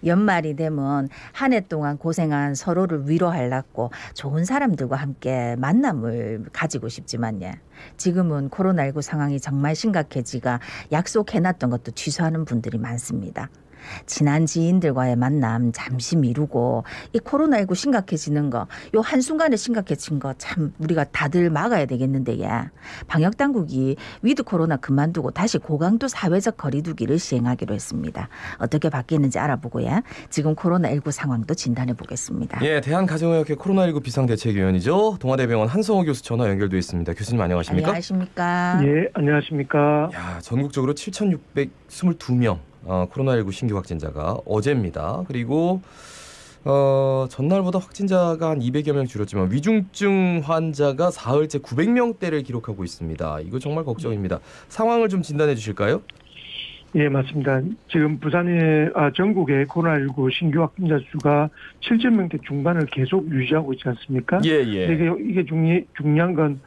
연말이 되면 한 해 동안 고생한 서로를 위로하려고 좋은 사람들과 함께 만남을 가지고 싶지만요. 지금은 코로나19 상황이 정말 심각해지가 약속해놨던 것도 취소하는 분들이 많습니다. 친한 지인들과의 만남 잠시 미루고 이 코로나19 심각해지는 거, 요 한순간에 심각해진 거 참 우리가 다들 막아야 되겠는데 방역 당국이 위드 코로나 그만두고 다시 고강도 사회적 거리두기를 시행하기로 했습니다. 어떻게 바뀌는지 알아보고 지금 코로나19 상황도 진단해 보겠습니다. 예, 대한가정의학회 코로나19 비상대책위원이죠. 동아대병원 한성호 교수 전화 연결돼 있습니다. 교수님 안녕하십니까? 안녕하십니까? 예, 안녕하십니까? 야, 전국적으로 7,622명 코로나19 신규 확진자가 어제입니다. 그리고 전날보다 확진자가 한 200여 명 줄었지만 위중증 환자가 사흘째 900명대를 기록하고 있습니다. 이거 정말 걱정입니다. 상황을 좀 진단해 주실까요? 예, 맞습니다. 지금 전국의 코로나19 신규 확진자 수가 7,000명대 중반을 계속 유지하고 있지 않습니까? 예, 예. 이게 중요한 건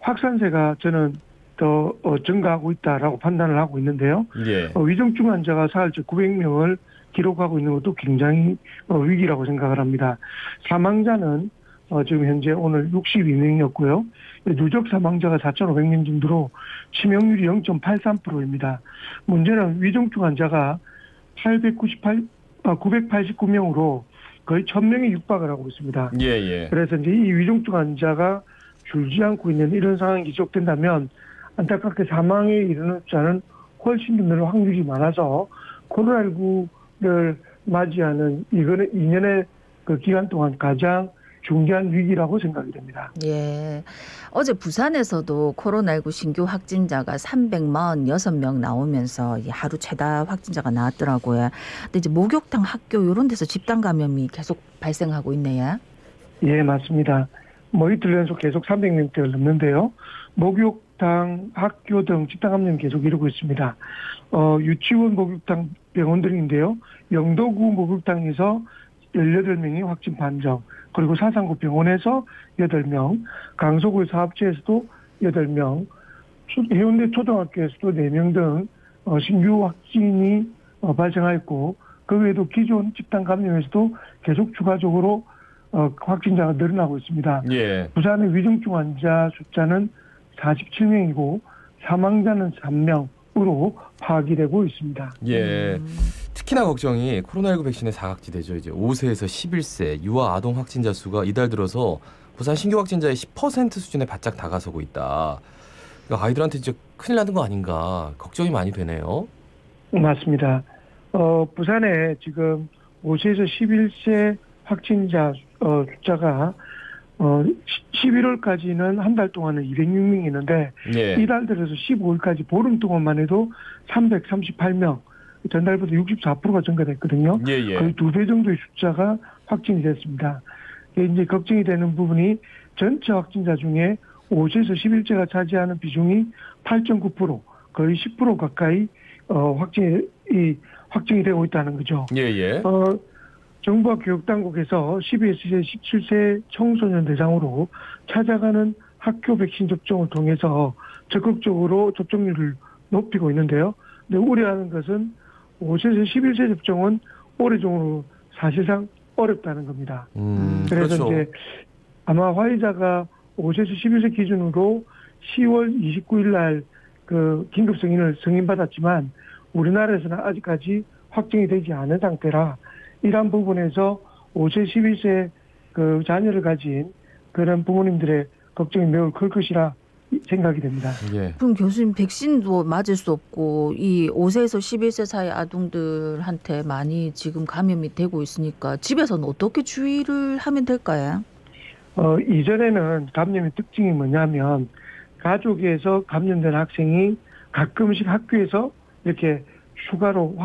확산세가 저는 더 증가하고 있다라고 판단을 하고 있는데요. 예. 위중증 환자가 사흘째 900명을 기록하고 있는 것도 굉장히 위기라고 생각을 합니다. 사망자는 지금 현재 오늘 62명이었고요. 누적 사망자가 4,500명 정도로 치명률이 0.83%입니다. 문제는 위중증 환자가 989명으로 거의 1,000명이 육박을 하고 있습니다. 예, 예. 그래서 이제 이 위중증 환자가 줄지 않고 있는 이런 상황이 지속된다면 안타깝게 사망에 이르는 숫자는 훨씬 더 늘 확률이 많아서 코로나19를 맞이하는 이거는 2년의 그 기간 동안 가장 중대한 위기라고 생각이 됩니다. 예. 어제 부산에서도 코로나19 신규 확진자가 346명 나오면서 하루 최다 확진자가 나왔더라고요. 근데 이제 목욕탕, 학교 이런 데서 집단 감염이 계속 발생하고 있네요. 예, 맞습니다. 이틀 연속 계속 300명대를 넘는데요. 목욕탕, 학교 등 집단 감염이 계속 이루고 있습니다. 유치원 목욕탕 병원들인데요. 영도구 목욕탕에서 18명이 확진 판정, 그리고 사상구 병원에서 8명, 강서구 사업체에서도 8명, 해운대 초등학교에서도 4명 등 신규 확진이 발생하였고, 그 외에도 기존 집단 감염에서도 계속 추가적으로 확진자가 늘어나고 있습니다. 예. 부산의 위중증 환자 숫자는 47명이고 사망자는 3명으로 파악이 되고 있습니다. 예. 특히나 걱정이 코로나19 백신의 사각지대죠. 이제 5세에서 11세 유아 아동 확진자 수가 이달 들어서 부산 신규 확진자의 10% 수준에 바짝 다가서고 있다. 그러니까 아이들한테 이제 큰일 나는 거 아닌가 걱정이 많이 되네요. 맞습니다. 부산에 지금 5세에서 11세 확진자 숫자가 11월까지는 한 달 동안은 206명이 있는데 예. 이달 들어서 15일까지 보름 동안만 해도 338명, 전달보다 64%가 증가됐거든요. 예, 예. 거의 2배 정도의 숫자가 확진이 됐습니다. 이제 걱정이 되는 부분이 전체 확진자 중에 5세에서 11세가 차지하는 비중이 8.9%, 거의 10% 가까이 확진이 되고 있다는 거죠. 예, 예. 정부와 교육당국에서 12세에서 17세 청소년 대상으로 찾아가는 학교 백신 접종을 통해서 적극적으로 접종률을 높이고 있는데요. 근데 우려하는 것은 5세에서 11세 접종은 올해 중으로 사실상 어렵다는 겁니다. 그래서 그렇죠. 이제 아마 화이자가 5세에서 11세 기준으로 10월 29일 날 그 긴급 승인을 승인받았지만 우리나라에서는 아직까지 확정이 되지 않은 상태라 이러한 부분에서 5세, 11세 그 자녀를 가진 그런 부모님들의 걱정이 매우 클 것이라 생각이 됩니다. 예. 그럼 교수님 백신도 맞을 수 없고 이 5세에서 11세 사이 아동들한테 많이 지금 감염이 되고 있으니까 집에서는 어떻게 주의를 하면 될까요? 이전에는 감염의 특징이 뭐냐면 가족에서 감염된 학생이 가끔씩 학교에서 이렇게 추가로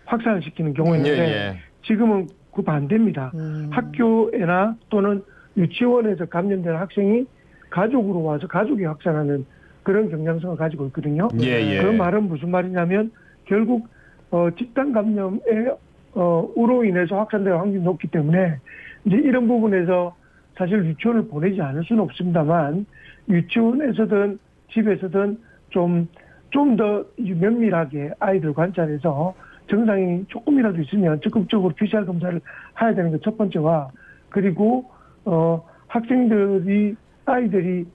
확산을 시키는 경우였는데 예. 지금은 그 반대입니다. 학교에나 또는 유치원에서 감염된 학생이 가족으로 와서 가족이 확산하는 그런 경향성을 가지고 있거든요. 예. 그 말은 무슨 말이냐면 결국 집단 감염으로 인해서 확산될 확률이 높기 때문에 이제 이런 부분에서 사실 유치원을 보내지 않을 수는 없습니다만 유치원에서든 집에서든 좀 더 면밀하게 아이들 관찰해서 증상이 조금이라도 있으면 적극적으로 PCR 검사를 해야 되는 게 첫 번째와, 그리고 아이들이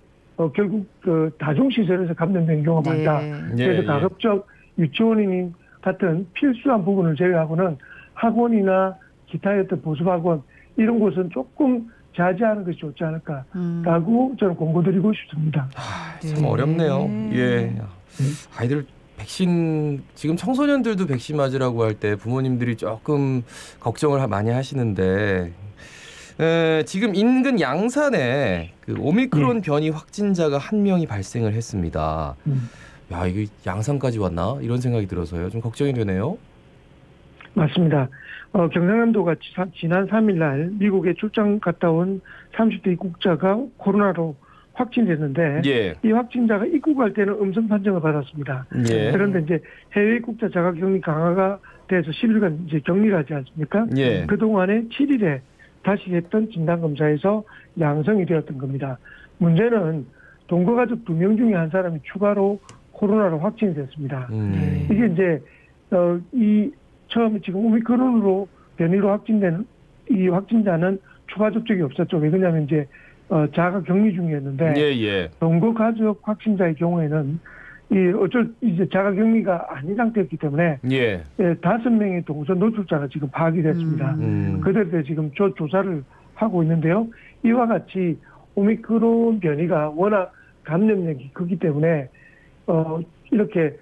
결국 그 다중시설에서 감염된 경우가 많다. 그래서 가급적 유치원인 같은 필수한 부분을 제외하고는 학원이나 기타의 어떤 보습학원 이런 곳은 조금 자제하는 것이 좋지 않을까라고 저는 권고드리고 싶습니다. 참 어렵네요. 예. 아이들 백신 지금 청소년들도 백신 맞으라고 할 때 부모님들이 조금 걱정을 많이 하시는데 지금 인근 양산에 그 오미크론 변이 확진자가 한 명이 발생을 했습니다. 야, 이게 양산까지 왔나? 이런 생각이 들어서요. 좀 걱정이 되네요. 맞습니다. 경상남도가 지난 3일 날 미국에 출장 갔다 온 30대 입국자가 코로나로 확진됐는데 예. 이 확진자가 입국할 때는 음성 판정을 받았습니다. 예. 그런데 이제 해외 입국자 자가격리 강화가 돼서 10일간 이제 격리를 하지 않습니까? 예. 그동안에 7일에 다시 했던 진단검사에서 양성이 되었던 겁니다. 문제는 동거가족 2명 중에 한 사람이 추가로 코로나로 확진이 됐습니다. 이게 이제 처음에 지금 오미크론으로 변이로 확진된 이 확진자는 추가 접촉이 없었죠. 왜냐하면 이제 자가 격리 중이었는데 예. 동거 가족 확진자의 경우에는 이제 자가 격리가 아닌 상태였기 때문에 5명의 동선 노출자가 지금 파악이 됐습니다. 그들에 대해 지금 조사를 하고 있는데요. 이와 같이 오미크론 변이가 워낙 감염력이 크기 때문에 이렇게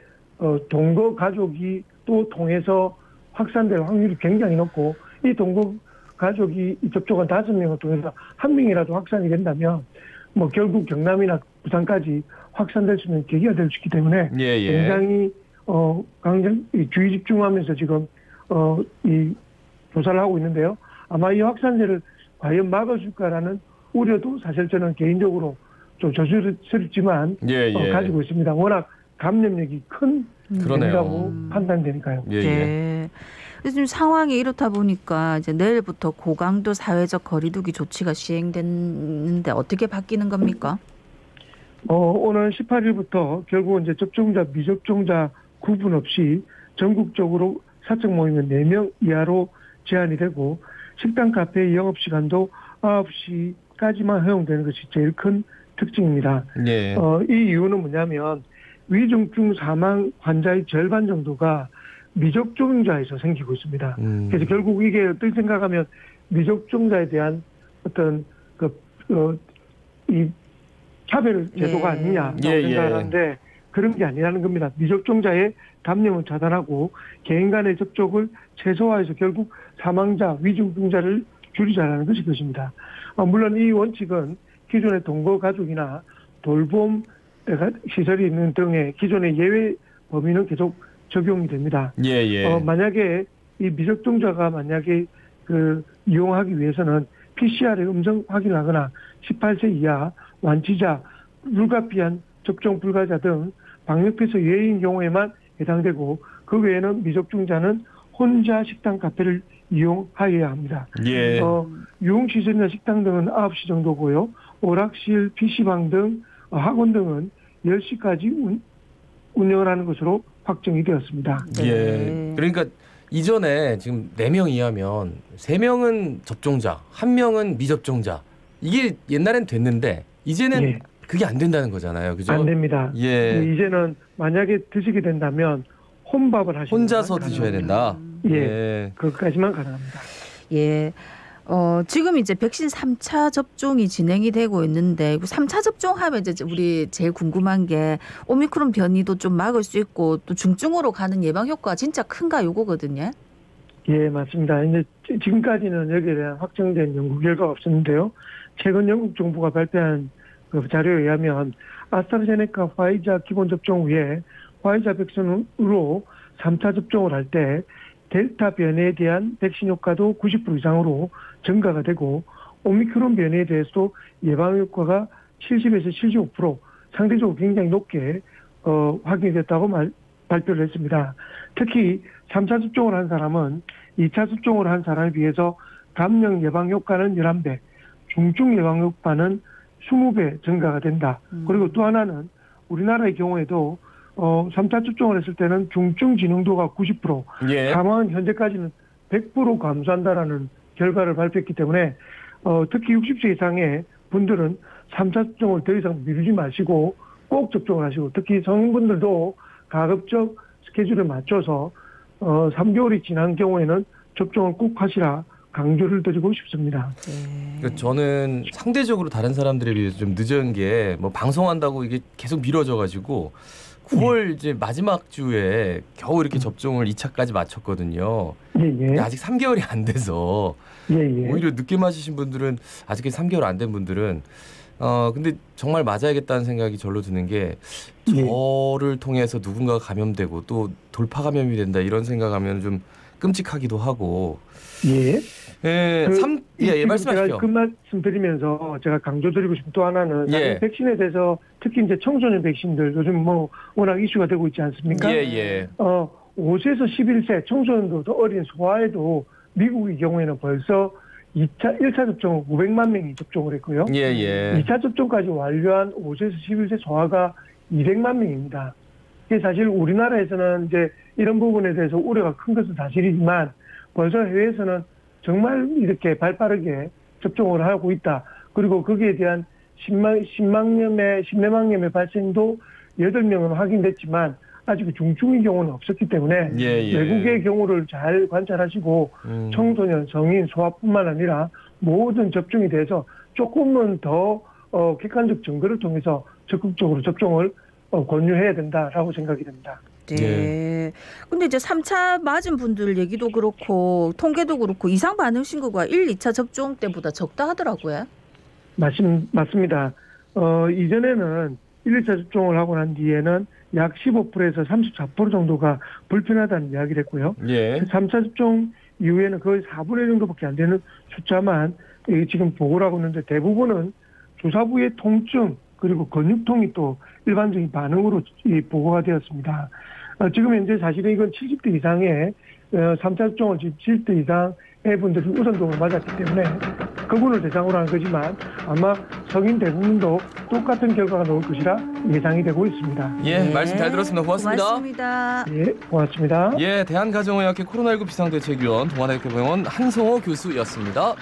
동거 가족이 또 통해서 확산될 확률이 굉장히 높고, 이 동거 가족이 접촉한 5명을 통해서 1명이라도 확산이 된다면 뭐 결국 경남이나 부산까지 확산될 수 있는 계기가 될 수 있기 때문에 굉장히 주의 집중하면서 지금 이 조사를 하고 있는데요. 아마 이 확산세를 과연 막아줄까라는 우려도 사실 저는 개인적으로 좀 조심스럽지만 가지고 있습니다. 워낙 감염력이 큰 변이라고 판단되니까요. 네. 그래서 지금 상황이 이렇다 보니까 이제 내일부터 고강도 사회적 거리두기 조치가 시행됐는데 어떻게 바뀌는 겁니까? 오늘 18일부터 결국 이제 접종자, 미접종자 구분 없이 전국적으로 사적 모임은 4명 이하로 제한이 되고, 식당, 카페 영업 시간도 9시까지만 허용되는 것이 제일 큰 특징입니다. 이 이유는 뭐냐면 위중증 사망 환자의 절반 정도가 미접종자에서 생기고 있습니다. 그래서 결국 이게 어떻게 생각하면 미접종자에 대한 어떤 이 차별 제도가 아니냐라고 생각하는데 그런 게 아니라는 겁니다. 미접종자의 감염을 차단하고 개인 간의 접촉을 최소화해서 결국 사망자, 위중증자를 줄이자라는 것이 것입니다. 물론 이 원칙은 기존의 동거 가족이나 돌봄 시설이 있는 등의 기존의 예외 범위는 계속 적용이 됩니다. 만약에 이 미접종자가 만약에 이용하기 위해서는 PCR의 음성 확인을 하거나 18세 이하 완치자, 불가피한 접종 불가자 등 방역패스 예외인 경우에만 해당되고, 그 외에는 미접종자는 혼자 식당, 카페를 이용하여야 합니다. 유흥시설이나 식당 등은 9시 정도고요. 오락실, PC방 등 학원 등은 10시까지 운영을 하는 것으로 확정이 되었습니다. 그러니까 이전에 지금 4명 이하면 3명은 접종자, 1명은 미접종자. 이게 옛날엔 됐는데 이제는 그게 안 된다는 거잖아요. 그죠? 안 됩니다. 이제는 만약에 드시게 된다면 혼밥을 하시면 혼자서 드셔야 된다. 그것까지만 가능합니다. 지금 이제 백신 3차 접종이 진행이 되고 있는데 3차 접종하면 이제 우리 제일 궁금한 게 오미크론 변이도 좀 막을 수 있고 또 중증으로 가는 예방 효과가 진짜 큰가 요거거든요. 맞습니다. 이제 지금까지는 여기에 대한 확정된 연구 결과가 없었는데요. 최근 영국 정부가 발표한 그 자료에 의하면 아스트라제네카 화이자 기본 접종 후에 화이자 백신으로 3차 접종을 할 때 델타 변이에 대한 백신 효과도 90% 이상으로 증가가 되고, 오미크론 변이에 대해서도 예방 효과가 70에서 75% 상대적으로 굉장히 높게 확인이 됐다고 발표를 했습니다. 특히 3차 접종을 한 사람은 2차 접종을 한 사람에 비해서 감염 예방 효과는 11배, 중증 예방 효과는 20배 증가가 된다. 그리고 또 하나는 우리나라의 경우에도 3차 접종을 했을 때는 중증 진흥도가 90%, 예. 사망은 현재까지는 100% 감소한다라는 결과를 발표했기 때문에 특히 60세 이상의 분들은 3차 접종을 더 이상 미루지 마시고 꼭 접종을 하시고, 특히 성인분들도 가급적 스케줄에 맞춰서 3개월이 지난 경우에는 접종을 꼭 하시라 강조를 드리고 싶습니다. 그러니까 저는 상대적으로 다른 사람들에 비해서 좀 늦은 게 뭐 방송한다고 이게 계속 미뤄져가지고 9월 이제 마지막 주에 겨우 이렇게 접종을 2차까지 마쳤거든요. 근데 아직 3개월이 안 돼서 오히려 늦게 맞으신 분들은 아직 3개월 안 된 분들은 근데 정말 맞아야겠다는 생각이 절로 드는 게 저를 통해서 누군가가 감염되고 또 돌파 감염이 된다 이런 생각하면 좀 끔찍하기도 하고. 말씀하십시오. 제가 그 말씀 드리면서 제가 강조드리고 싶은 또 하나는 백신에 대해서 특히 이제 청소년 백신들 요즘 뭐 워낙 이슈가 되고 있지 않습니까? 5세에서 11세 청소년도 어린 소아에도 미국의 경우에는 벌써 1차 접종 500만 명이 접종을 했고요. 2차 접종까지 완료한 5세에서 11세 소아가 200만 명입니다. 사실 우리나라에서는 이제 이런 부분에 대해서 우려가 큰 것은 사실이지만 벌써 해외에서는 정말 이렇게 발빠르게 접종을 하고 있다. 그리고 거기에 대한 10내망염의 발생도 8명은 확인됐지만 아직 중증의 경우는 없었기 때문에 외국의 경우를 잘 관찰하시고 청소년, 성인, 소아뿐만 아니라 모든 접종에 대해서 조금은 더 객관적 증거를 통해서 적극적으로 접종을 권유해야 된다라고 생각이 됩니다. 네. 근데 이제 3차 맞은 분들 얘기도 그렇고 통계도 그렇고 이상 반응 신고가 1, 2차 접종 때보다 적다 하더라고요. 맞습니다. 이전에는 1, 2차 접종을 하고 난 뒤에는 약 15%에서 34% 정도가 불편하다는 이야기를 했고요. 3차 접종 이후에는 거의 4분의 1 정도밖에 안 되는 숫자만 지금 보고를 하고 있는데 대부분은 주사 부의 통증 그리고 근육통이 또 일반적인 반응으로 보고가 되었습니다. 지금 현재 사실은 이건 70대 이상의 3차 접종을 지금 70대 이상의 분들이 우선적으로 맞았기 때문에 그분을 대상으로 하는 거지만 아마 성인 대부분도 똑같은 결과가 나올 것이라 예상이 되고 있습니다. 말씀 잘 들었습니다. 고맙습니다. 고맙습니다. 고맙습니다. 대한가정의학회 코로나19 비상대책위원 동아대학교병원 한성호 교수였습니다.